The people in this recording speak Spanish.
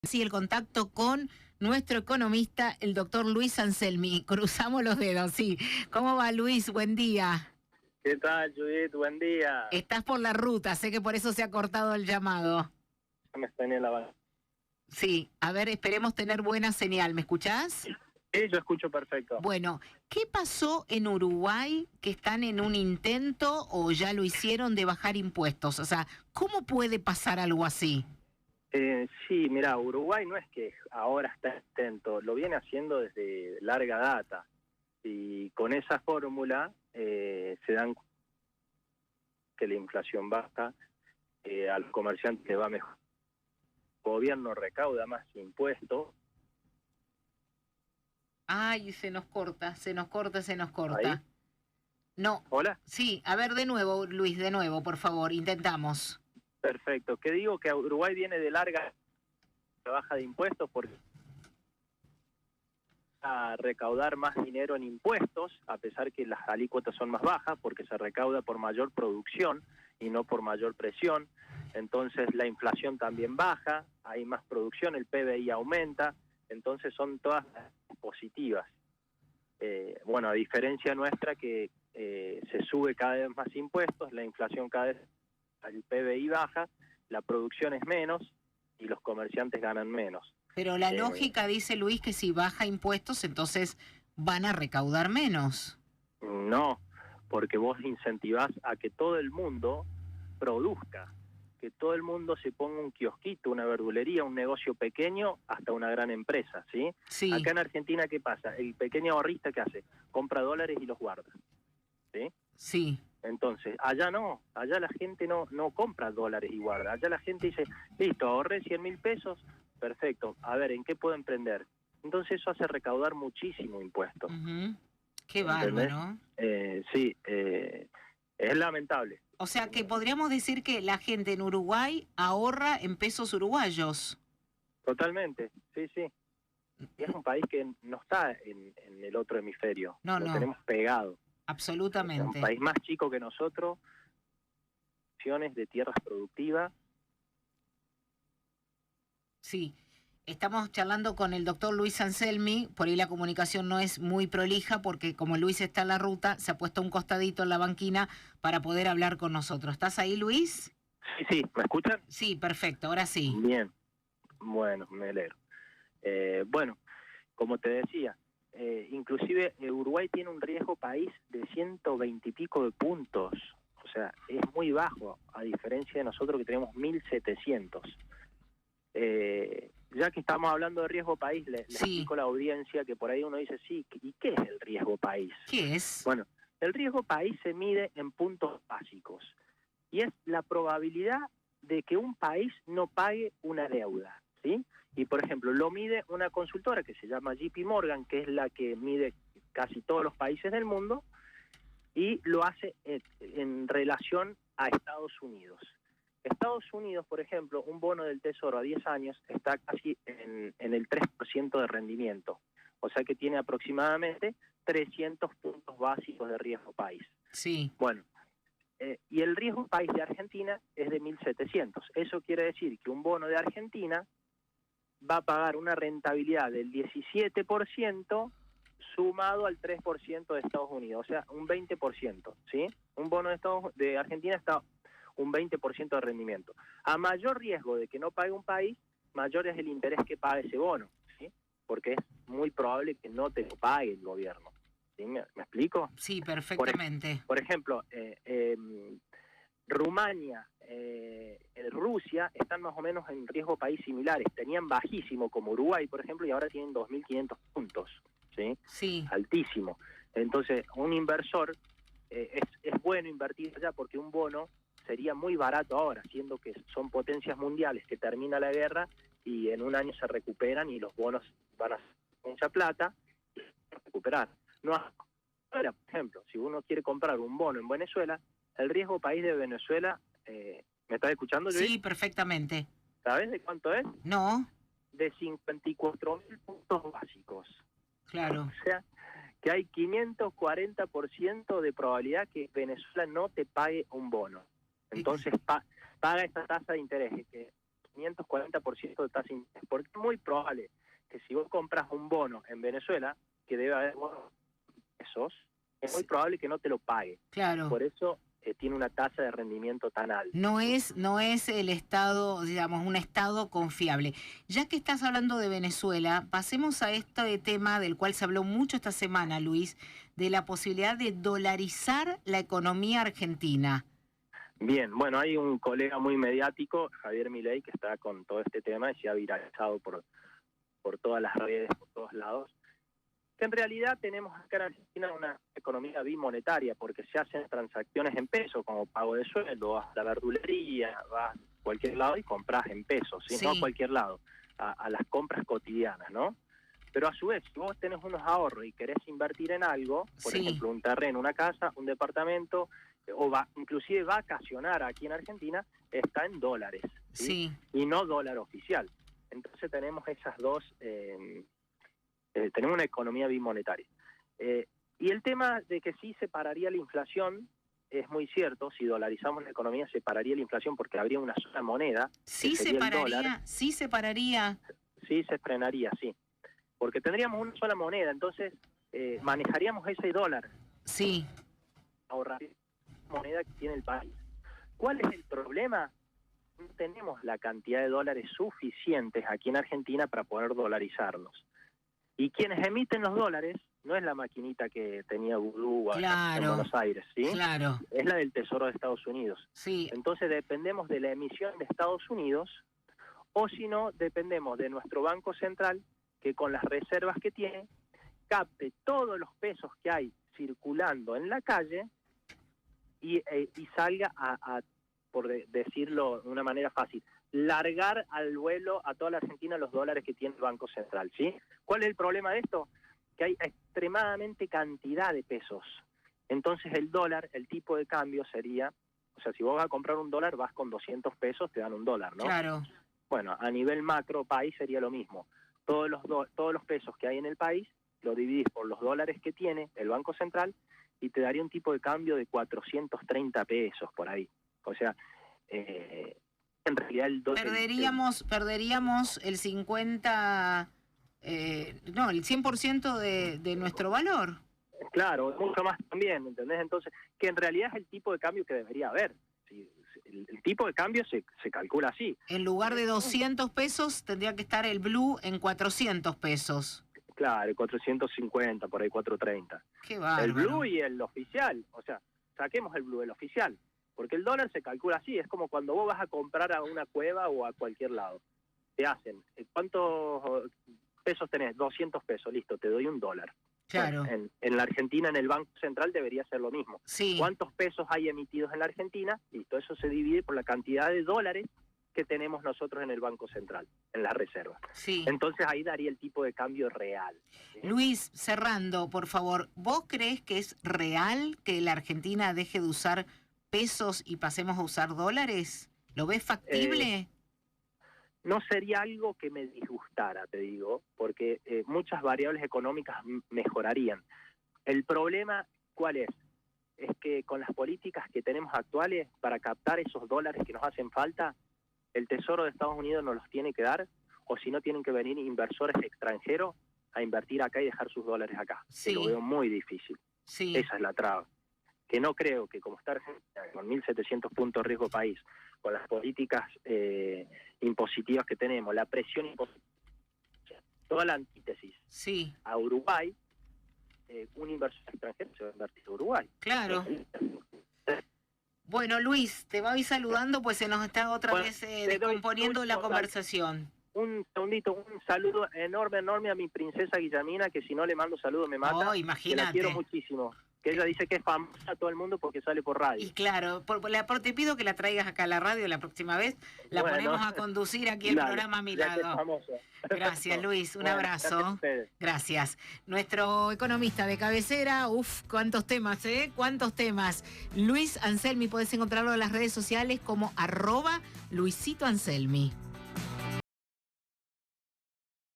Sí, el contacto con nuestro economista, el doctor Luis Anselmi. Cruzamos los dedos, sí. ¿Cómo va, Luis? Buen día. ¿Qué tal, Judith? Buen día. Estás por la ruta, sé que por eso se ha cortado el llamado. Me extrañé la banda. Sí, a ver, esperemos tener buena señal. ¿Me escuchás? Sí, yo escucho perfecto. Bueno, ¿qué pasó en Uruguay que están en un intento o ya lo hicieron de bajar impuestos? O sea, ¿cómo puede pasar algo así? Sí, mira, Uruguay no es que ahora está atento, lo viene haciendo desde larga data. Y con esa fórmula se dan que la inflación baja, al comerciante le va mejor. El gobierno recauda más impuestos. Ay, se nos corta, se nos corta, se nos Ahí. corta. No, Hola. sí, a ver de nuevo, Luis, de nuevo, por favor, intentamos. Perfecto. ¿Qué digo? Que Uruguay viene de larga baja de impuestos porque a recaudar más dinero en impuestos, a pesar que las alícuotas son más bajas, porque se recauda por mayor producción y no por mayor presión. Entonces la inflación también baja, hay más producción, el PBI aumenta, entonces son todas positivas. Bueno, a diferencia nuestra que se sube cada vez más impuestos, la inflación cada vez, el PBI baja, la producción es menos y los comerciantes ganan menos. Pero la lógica dice, Luis, que si baja impuestos, entonces van a recaudar menos. No, porque vos incentivás a que todo el mundo produzca, que todo el mundo se ponga un kiosquito, una verdulería, un negocio pequeño, hasta una gran empresa, ¿sí? Sí. Acá en Argentina, ¿qué pasa? El pequeño ahorrista, ¿qué hace? Compra dólares y los guarda, ¿sí? Sí. Entonces, allá no, allá la gente no compra dólares y guarda, allá la gente dice, listo, ahorré 100.000 pesos, perfecto, a ver, ¿en qué puedo emprender? Entonces eso hace recaudar muchísimo impuesto. Qué ¿Entendés? bárbaro. Sí, es lamentable. O sea que podríamos decir que la gente en Uruguay ahorra en pesos uruguayos. Totalmente, sí, sí. Y es un país que no está en el otro hemisferio, No, lo no, tenemos pegado. Es un absolutamente. país más chico que nosotros, opciones de tierras productivas. Sí. Estamos charlando con el doctor Luis Anselmi, por ahí la comunicación no es muy prolija porque como Luis está en la ruta, se ha puesto un costadito en la banquina para poder hablar con nosotros. ¿Estás ahí, Luis? Sí, sí, ¿me escuchan? Sí, perfecto, ahora sí. Bien, bueno, me alegro. Bueno, como te decía, inclusive Uruguay tiene un riesgo país de 120 y pico de puntos, o sea, es muy bajo, a diferencia de nosotros que tenemos 1.700. Ya que estamos hablando de riesgo país, le explico a la audiencia que por ahí uno dice, sí, ¿y qué es el riesgo país? ¿Qué es? Bueno, el riesgo país se mide en puntos básicos y es la probabilidad de que un país no pague una deuda, ¿sí? Y por ejemplo, lo mide una consultora que se llama JP Morgan, que es la que mide casi todos los países del mundo, y lo hace en relación a Estados Unidos. Estados Unidos, por ejemplo, un bono del Tesoro a 10 años está casi en el 3% de rendimiento, o sea que tiene aproximadamente 300 puntos básicos de riesgo país. Sí. Bueno, y el riesgo país de Argentina es de 1.700. Eso quiere decir que un bono de Argentina va a pagar una rentabilidad del 17% sumado al 3% de Estados Unidos, o sea, un 20%, ¿sí? Un bono de Argentina está un 20% de rendimiento. A mayor riesgo de que no pague un país, mayor es el interés que paga ese bono, ¿sí? Porque es muy probable que no te lo pague el gobierno. ¿Sí? ¿Me explico? Sí, perfectamente. Por ejemplo, Rumania, Rusia están más o menos en riesgo país similares. Tenían bajísimo como Uruguay, por ejemplo, y ahora tienen 2.500 puntos, ¿sí? Sí. Altísimo. Entonces, un inversor es bueno invertir allá porque un bono sería muy barato ahora, siendo que son potencias mundiales que termina la guerra y en un año se recuperan y los bonos van a hacer mucha plata y se van a recuperar. No ahora, por ejemplo, si uno quiere comprar un bono en Venezuela, el riesgo país de Venezuela, ¿me estás escuchando, Luis? Sí, perfectamente. ¿Sabes de cuánto es? No. De 54.000 puntos básicos. Claro. O sea, que hay 540% de probabilidad que Venezuela no te pague un bono. Entonces paga esta tasa de interés, que 540% de tasa de interés, porque es muy probable que si vos compras un bono en Venezuela, que debe haber bonos pesos, es muy probable que no te lo pague. Claro. Por eso tiene una tasa de rendimiento tan alta. No es el Estado, digamos, un Estado confiable. Ya que estás hablando de Venezuela, pasemos a este tema del cual se habló mucho esta semana, Luis, de la posibilidad de dolarizar la economía argentina. Bien, bueno, hay un colega muy mediático, Javier Milei, que está con todo este tema y se ha viralizado por todas las redes, por todos lados. Que en realidad tenemos acá en Argentina una economía bimonetaria, porque se hacen transacciones en pesos, como pago de sueldo, vas a la verdulería, vas a cualquier lado y compras en pesos, ¿sí? Sí. No a cualquier lado, a las compras cotidianas, ¿no? Pero a su vez, si vos tenés unos ahorros y querés invertir en algo, por ejemplo, un terreno, una casa, un departamento, o inclusive vacacionar aquí en Argentina, está en dólares, ¿sí? Y no dólar oficial. Entonces tenemos esas dos... tenemos una economía bimonetaria. Y el tema de que sí separaría la inflación es muy cierto. Si dolarizamos la economía, separaría la inflación porque habría una sola moneda. Sí separaría, sí separaría. Sí se frenaría, sí. Porque tendríamos una sola moneda, entonces manejaríamos ese dólar. Sí. Ahorraría la moneda que tiene el país. ¿Cuál es el problema? No tenemos la cantidad de dólares suficientes aquí en Argentina para poder dolarizarnos. Y quienes emiten los dólares no es la maquinita que tenía Vudú en Buenos Aires, ¿sí? Claro. Es la del Tesoro de Estados Unidos. Sí. Entonces dependemos de la emisión de Estados Unidos, o si no, dependemos de nuestro Banco Central, que con las reservas que tiene, capte todos los pesos que hay circulando en la calle y salga por decirlo de una manera fácil, largar al vuelo a toda la Argentina los dólares que tiene el Banco Central, ¿sí? ¿Cuál es el problema de esto? Que hay extremadamente cantidad de pesos. Entonces el dólar, el tipo de cambio sería, o sea, si vos vas a comprar un dólar, vas con 200 pesos, te dan un dólar, ¿no? Claro. Bueno, a nivel macro país sería lo mismo. Todos los pesos que hay en el país, lo dividís por los dólares que tiene el Banco Central y te daría un tipo de cambio de 430 pesos por ahí. O sea, en realidad el dólar... Perderíamos el 50... no, el 100% de nuestro valor. Claro, mucho más también, ¿entendés? Entonces, que en realidad es el tipo de cambio que debería haber. El tipo de cambio se calcula así. En lugar de 200 pesos, tendría que estar el blue en 400 pesos. Claro, 450, por ahí 430. Qué bárbaro. El blue y el oficial, o sea, saquemos el blue, el oficial. Porque el dólar se calcula así, es como cuando vos vas a comprar a una cueva o a cualquier lado. Te hacen, ¿cuántos pesos tenés? 200 pesos, listo, te doy $1. Claro. Bueno, en la Argentina, en el Banco Central, debería ser lo mismo. Sí. ¿Cuántos pesos hay emitidos en la Argentina? Listo, eso se divide por la cantidad de dólares que tenemos nosotros en el Banco Central, en las reservas. Sí. Entonces ahí daría el tipo de cambio real, ¿sí? Luis, cerrando, por favor, ¿vos crees que es real que la Argentina deje de usar pesos y pasemos a usar dólares? ¿Lo ves factible? No sería algo que me disgustara, te digo, porque muchas variables económicas mejorarían. El problema, ¿cuál es? Es que con las políticas que tenemos actuales, para captar esos dólares que nos hacen falta, el Tesoro de Estados Unidos nos los tiene que dar, o si no tienen que venir inversores extranjeros a invertir acá y dejar sus dólares acá. Sí. Que lo veo muy difícil. Sí. Esa es la traba. Que no creo que como está Argentina, con 1.700 puntos de riesgo país, con las políticas impositivas que tenemos, la presión impositiva, toda la antítesis Sí. a Uruguay, un inversor extranjero se va a invertir a Uruguay. Claro. Bueno, Luis, te voy saludando, pues se nos está otra vez descomponiendo la conversación. Un segundito, un saludo enorme a mi princesa Guillermina, que si no le mando saludo me mata. Oh, imagínate. Que la quiero muchísimo. Que ella dice que es famosa a todo el mundo porque sale por radio. Y claro, te pido que la traigas acá a la radio la próxima vez. La ponemos a conducir aquí el programa a mi lado. Gracias, Luis. Un abrazo. Gracias. Nuestro economista de cabecera, cuántos temas, cuántos temas. Luis Anselmi, podés encontrarlo en las redes sociales como @LuisitoAnselmi.